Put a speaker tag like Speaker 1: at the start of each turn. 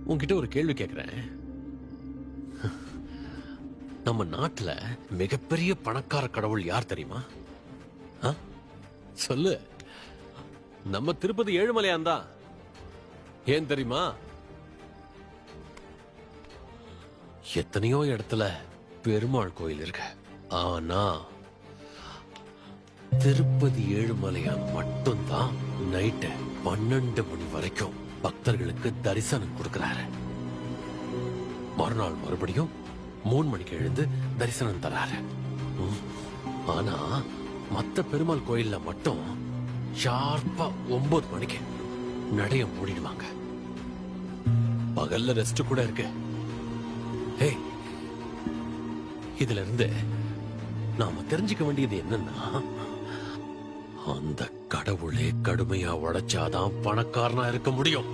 Speaker 1: உன்கிட்ட ஒரு கேள்வி கேக்குறேன். நம்ம நாட்டுல மிகப்பெரிய பணக்கார கடவுள் யார் தெரியுமா? சொல்லு. நம்ம திருப்பதி ஏழுமலையான் தான். ஏன் தெரியுமா? எத்தனையோ இடத்துல பெருமாள் கோயில் இருக்கு. ஆனா திருப்பதி ஏழுமலையான் மட்டும்தான் நைட்டு 12 மணி வரைக்கும் பக்தர்களுக்கு தரிசனம் கொடுக்கிறாரு. மறுநாள் மறுபடியும் 3 மணிக்கு எழுந்து தரிசனம் தராரு. ஆனா மத்த பெருமாள் கோயில்ல மட்டும் ஷார்ப்பா 9 மணிக்கு நடைய மூடிடுவாங்க. பகல்ல ரெஸ்ட் கூட இருக்கு. இதுல இருந்து நாம தெரிஞ்சுக்க வேண்டியது என்னன்னா, அந்த கடவுளே கடுமையா உழைச்சாதான் பணக்காரனா இருக்க முடியும்.